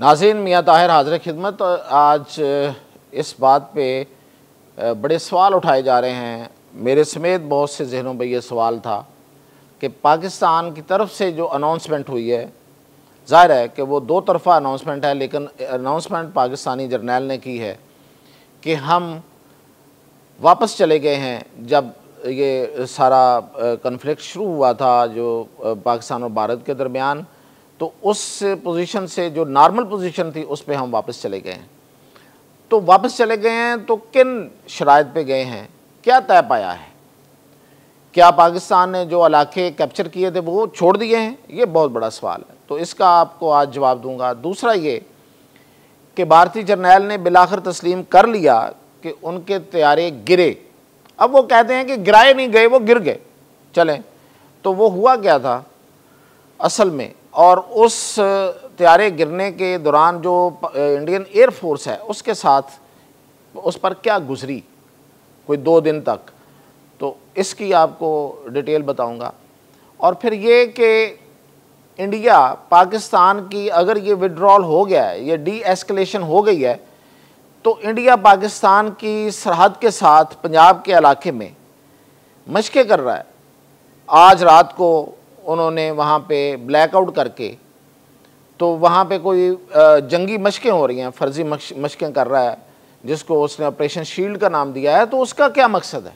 नाज़रीन, मियाँ ताहिर हाज़िर खिदमत। आज इस बात पे बड़े सवाल उठाए जा रहे हैं, मेरे समेत बहुत से जहनों में ये सवाल था कि पाकिस्तान की तरफ से जो अनाउंसमेंट हुई है, ज़ाहिर है कि वो दो तरफ़ा अनाउंसमेंट है, लेकिन अनाउंसमेंट पाकिस्तानी जर्नैल ने की है कि हम वापस चले गए हैं। जब ये सारा कन्फ्लिक्ट शुरू हुआ था जो पाकिस्तान और भारत के दरमियान, तो उस पोजीशन से जो नॉर्मल पोजीशन थी उस पे हम वापस चले गए हैं। तो वापस चले गए हैं तो किन शराइत पे गए हैं, क्या तय पाया है? क्या पाकिस्तान ने जो इलाके कैप्चर किए थे वो छोड़ दिए हैं? ये बहुत बड़ा सवाल है, तो इसका आपको आज जवाब दूंगा। दूसरा ये कि भारतीय जर्नैल ने बिलाखिर तस्लीम कर लिया कि उनके तैयारे गिरे। अब वो कहते हैं कि गिराए नहीं गए, वो गिर गए। चलें, तो वो हुआ क्या था असल में, और उस तैयारे गिरने के दौरान जो इंडियन एयर फोर्स है उसके साथ उस पर क्या गुजरी कोई 2 दिन तक, तो इसकी आपको डिटेल बताऊंगा। और फिर ये कि इंडिया पाकिस्तान की अगर ये विड्रॉल हो गया है, ये डी एस्केलेशन हो गई है, तो इंडिया पाकिस्तान की सरहद के साथ पंजाब के इलाके में मशक़ें कर रहा है। आज रात को उन्होंने वहाँ पे ब्लैकआउट करके, तो वहाँ पे कोई जंगी मशक़ें हो रही हैं, फ़र्ज़ी मशक़ें कर रहा है जिसको उसने ऑपरेशन शील्ड का नाम दिया है। तो उसका क्या मकसद है?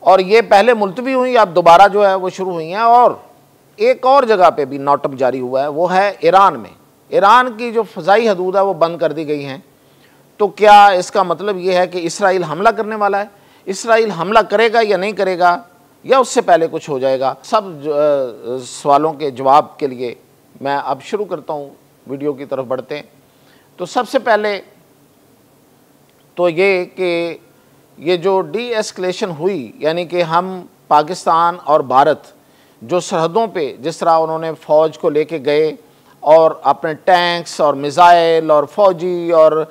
और ये पहले मुलतवी हुई, अब दोबारा जो है वो शुरू हुई हैं। और एक और जगह पे भी नोटम जारी हुआ है, वो है ईरान में। ईरान की जो फ़ज़ाई हदूद है वो बंद कर दी गई हैं। तो क्या इसका मतलब ये है कि इसराइल हमला करने वाला है? इसराइल हमला करेगा या नहीं करेगा, या उससे पहले कुछ हो जाएगा? सब सवालों के जवाब के लिए मैं अब शुरू करता हूँ, वीडियो की तरफ बढ़ते हैं। तो सबसे पहले तो ये कि ये जो डी एस्केलेशन हुई, यानी कि हम पाकिस्तान और भारत जो सरहदों पे जिस तरह उन्होंने फ़ौज को लेके गए और अपने टैंक्स और मिज़ाइल और फ़ौजी और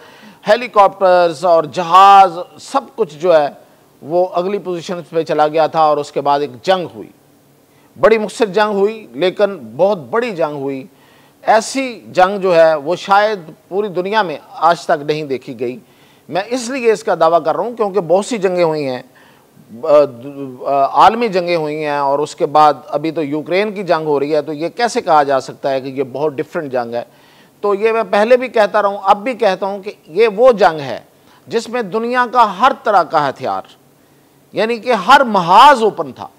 हेलीकॉप्टर्स और जहाज़ सब कुछ जो है वो अगली पोजीशन पे चला गया था। और उसके बाद एक जंग हुई, बड़ी मुख्तसर जंग हुई, लेकिन बहुत बड़ी जंग हुई। ऐसी जंग जो है वो शायद पूरी दुनिया में आज तक नहीं देखी गई। मैं इसलिए इसका दावा कर रहा हूँ क्योंकि बहुत सी जंगें हुई हैं, आलमी जंगें हुई हैं, और उसके बाद अभी तो यूक्रेन की जंग हो रही है। तो ये कैसे कहा जा सकता है कि ये बहुत डिफरेंट जंग है? तो ये मैं पहले भी कहता रहा हूँ, अब भी कहता हूँ कि ये वो जंग है जिसमें दुनिया का हर तरह का हथियार, यानी कि हर महाज ओपन था।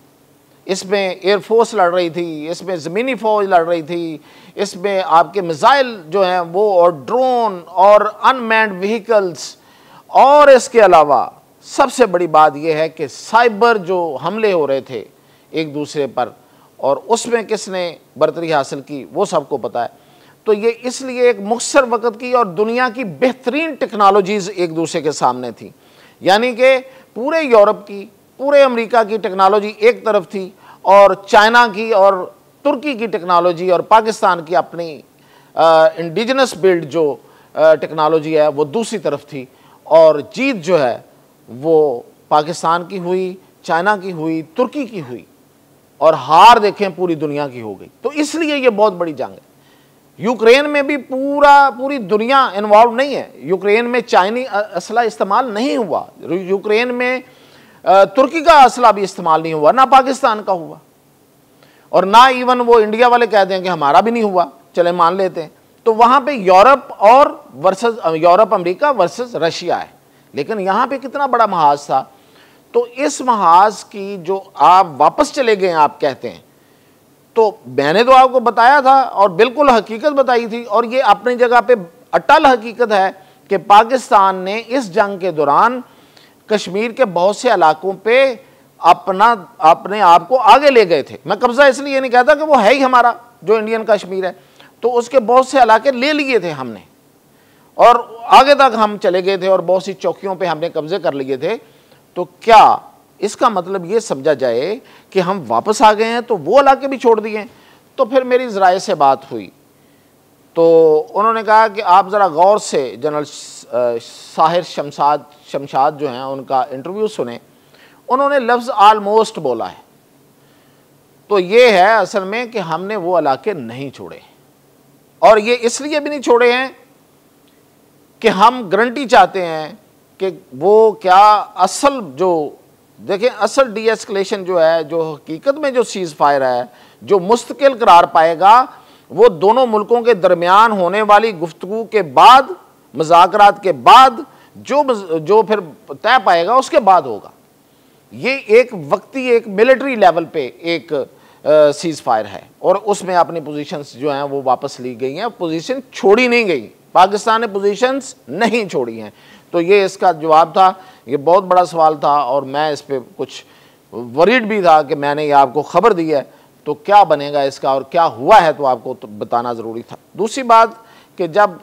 इसमें एयरफोर्स लड़ रही थी, इसमें ज़मीनी फ़ौज लड़ रही थी, इसमें आपके मिसाइल जो हैं वो, और ड्रोन और अनमैन्ड व्हीकल्स, और इसके अलावा सबसे बड़ी बात यह है कि साइबर जो हमले हो रहे थे एक दूसरे पर, और उसमें किसने बरतरी हासिल की वो सबको पता है। तो ये इसलिए एक मुख्तसर वक़्त की और दुनिया की बेहतरीन टेक्नोलॉजीज़ एक दूसरे के सामने थी। यानी कि पूरे यूरोप की, पूरे अमेरिका की टेक्नोलॉजी एक तरफ थी, और चाइना की और तुर्की की टेक्नोलॉजी और पाकिस्तान की अपनी इंडिजिनस बिल्ड जो टेक्नोलॉजी है वो दूसरी तरफ थी। और जीत जो है वो पाकिस्तान की हुई, चाइना की हुई, तुर्की की हुई, और हार देखें पूरी दुनिया की हो गई। तो इसलिए ये बहुत बड़ी जंग है। यूक्रेन में भी पूरी दुनिया इन्वॉल्व नहीं है। यूक्रेन में चाइनी असला इस्तेमाल नहीं हुआ, यूक्रेन में तुर्की का असला भी इस्तेमाल नहीं हुआ, ना पाकिस्तान का हुआ, और ना इवन वो इंडिया वाले कहते हैं कि हमारा भी नहीं हुआ, चले मान लेते हैं। तो वहाँ पे यूरोप और versus Europe America versus Russia है। लेकिन यहाँ पे कितना बड़ा महाज था। तो इस महाज की जो आप वापस चले गए आप कहते हैं, तो मैंने तो आपको बताया था और बिल्कुल हकीकत बताई थी, और ये अपनी जगह पे अटल हकीकत है कि पाकिस्तान ने इस जंग के दौरान कश्मीर के बहुत से इलाकों पे अपने आप को आगे ले गए थे। मैं कब्जा इसलिए नहीं कहता कि वो है ही हमारा जो इंडियन कश्मीर है, तो उसके बहुत से इलाके ले लिए थे हमने, और आगे तक हम चले गए थे, और बहुत सी चौकियों पे हमने कब्जे कर लिए थे। तो क्या इसका मतलब ये समझा जाए कि हम वापस आ गए हैं तो वो इलाके भी छोड़ दिए? तो फिर मेरी ज़राए से बात हुई, तो उन्होंने कहा कि आप ज़रा गौर से जनरल साहिर शमशाद जो हैं उनका इंटरव्यू सुने। उन्होंने लफ्ज़ आलमोस्ट बोला है। तो ये है असल में कि हमने वो इलाके नहीं छोड़े। और ये इसलिए भी नहीं छोड़े हैं कि हम गारंटी चाहते हैं कि वो क्या असल जो देखें असल डी एस्केलेशन जो है, जो हकीकत में जो सीज़ फायर है, जो मुस्तकिल करार पाएगा, वो दोनों मुल्कों के दरमियान होने वाली गुफ्तगू के बाद, मुज़ाकरात के बाद जो फिर तय पाएगा उसके बाद होगा। ये एक वक्ती एक मिलिट्री लेवल पे एक सीज़ फायर है और उसमें अपनी पोजीशंस जो हैं वो वापस ली गई हैं, पोजीशन छोड़ी नहीं गई, पाकिस्तान ने पोजीशंस नहीं छोड़ी हैं। तो ये इसका जवाब था। ये बहुत बड़ा सवाल था और मैं इस पर कुछ वरीड भी था कि मैंने ये आपको खबर दी है तो क्या बनेगा इसका और क्या हुआ है तो आपको तो बताना ज़रूरी था। दूसरी बात कि जब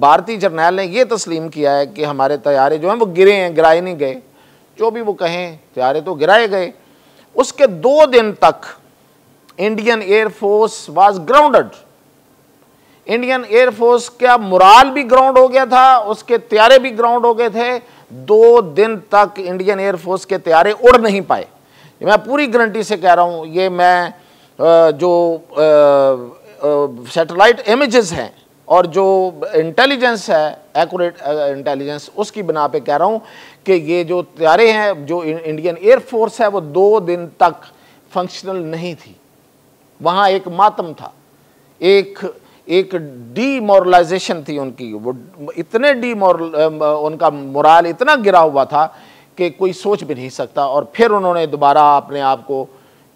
भारतीय जर्नैल ने यह तस्लीम किया है कि हमारे तैयारे जो हैं वो गिरे हैं, गिराए नहीं गए, जो भी वो कहें तैयारे तो गिराए गए, उसके 2 दिन तक Indian air force was grounded. Indian air force का मोराल भी ग्राउंड हो गया था, उसके तैयारे भी ग्राउंड हो गए थे। 2 दिन तक इंडियन एयरफोर्स के तैयारे उड़ नहीं पाए। मैं पूरी गारंटी से कह रहा हूँ, ये मैं जो सैटेलाइट इमेजेस हैं और जो इंटेलिजेंस है, एक्यूरेट इंटेलिजेंस, उसकी बिना पे कह रहा हूँ कि ये जो तैयारे हैं, जो इंडियन एयरफोर्स है, वो 2 दिन तक फंक्शनल नहीं थी। वहाँ एक मातम था, एक डीमोरलाइजेशन थी उनकी, वो इतने उनका मोराल इतना गिरा हुआ था कि कोई सोच भी नहीं सकता। और फिर उन्होंने दोबारा अपने आप को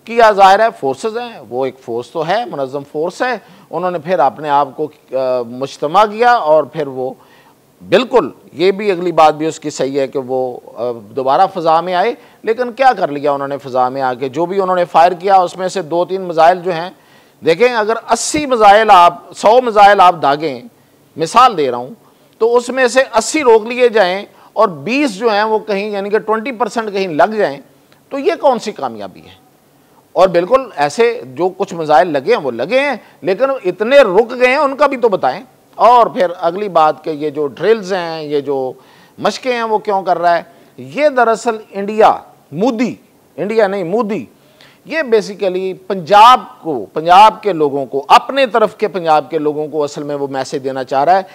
किया, जाहिर है फोर्सेस हैं, वो एक फोर्स तो है, मुनज़्ज़म फोर्स है, उन्होंने फिर अपने आप को मुज्तमा किया और फिर वो बिल्कुल, ये भी अगली बात भी उसकी सही है कि वो दोबारा फ़ज़ा में आए। लेकिन क्या कर लिया उन्होंने फ़ज़ा में आके, जो भी उन्होंने फ़ायर किया उसमें से 2-3 मिसाइल जो हैं, देखें अगर 80 मिसाइल आप 100 मिसाइल आप दागें, मिसाल दे रहा हूँ, तो उसमें से 80 रोक लिए जाएं और 20 जो हैं वो कहीं यानी कि 20% कहीं लग जाएं, तो ये कौन सी कामयाबी है। और बिल्कुल ऐसे जो कुछ मिसाइल लगे हैं वो लगे हैं, लेकिन इतने रुक गए हैं उनका भी तो बताएं। और फिर अगली बात कि ये जो ड्रिल्स हैं, ये जो मशकें हैं, वो क्यों कर रहा है, ये दरअसल इंडिया नहीं मोदी, ये बेसिकली पंजाब के लोगों को, अपने तरफ के पंजाब के लोगों को असल में वो मैसेज देना चाह रहा है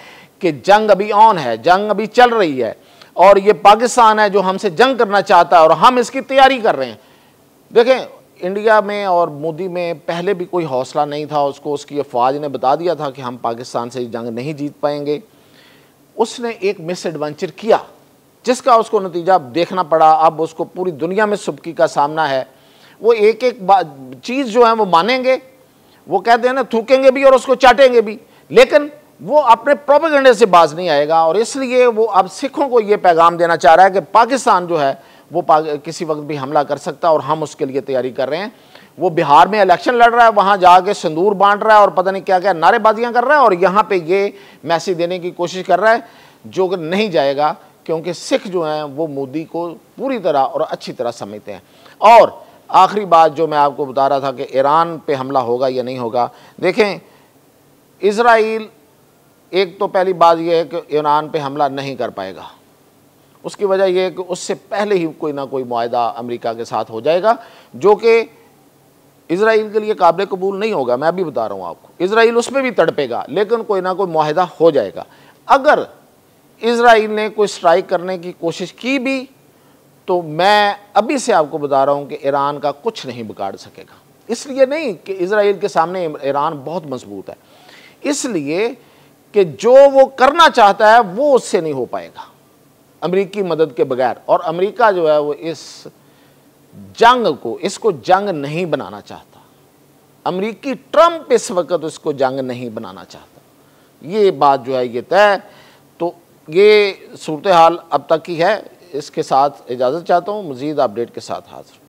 कि जंग अभी ऑन है, जंग अभी चल रही है और ये पाकिस्तान है जो हमसे जंग करना चाहता है और हम इसकी तैयारी कर रहे हैं। देखें इंडिया में और मोदी में पहले भी कोई हौसला नहीं था, उसको उसकी अफवाज ने बता दिया था कि हम पाकिस्तान से जंग नहीं जीत पाएंगे। उसने एक मिस एडवेंचर किया जिसका उसको नतीजा देखना पड़ा। अब उसको पूरी दुनिया में सुबकी का सामना है। वो एक चीज़ जो है वो मानेंगे, वो कहते हैं ना, थूकेंगे भी और उसको चाटेंगे भी, लेकिन वो अपने प्रोपेगेंडे से बाज नहीं आएगा। और इसलिए वो अब सिखों को ये पैगाम देना चाह रहा है कि पाकिस्तान जो है वो किसी वक्त भी हमला कर सकता है और हम उसके लिए तैयारी कर रहे हैं। वो बिहार में इलेक्शन लड़ रहा है, वहाँ जाके सिंदूर बांट रहा है और पता नहीं क्या क्या नारेबाजियाँ कर रहा है, और यहाँ पे ये मैसेज देने की कोशिश कर रहा है जो कि नहीं जाएगा, क्योंकि सिख जो हैं वो मोदी को पूरी तरह और अच्छी तरह समझते हैं। और आखिरी बात जो मैं आपको बता रहा था कि ईरान पे हमला होगा या नहीं होगा। देखें इज़राइल, एक तो पहली बात यह है कि ईरान पे हमला नहीं कर पाएगा। उसकी वजह यह है कि उससे पहले ही कोई ना कोई मुआहदा अमेरिका के साथ हो जाएगा जो कि इज़राइल के लिए काबिल कबूल नहीं होगा। मैं अभी बता रहा हूँ आपको, इज़राइल उसमें भी तड़पेगा, लेकिन कोई ना कोई मुआहदा हो जाएगा। अगर इज़राइल ने कोई स्ट्राइक करने की कोशिश की भी तो मैं अभी से आपको बता रहा हूँ कि ईरान का कुछ नहीं बिगाड़ सकेगा। इसलिए नहीं कि इज़राइल के सामने ईरान बहुत मजबूत है, इसलिए कि जो वो करना चाहता है वो उससे नहीं हो पाएगा अमेरिकी मदद के बगैर। और अमेरिका जो है वो इस जंग को, इसको जंग नहीं बनाना चाहता। अमेरिकी ट्रंप इस वक्त इसको जंग नहीं बनाना चाहता। ये बात जो है ये तय। तो ये सूरत हाल अब तक की है। इसके साथ इजाज़त चाहता हूँ, मज़ीद अपडेट के साथ हाज़िर।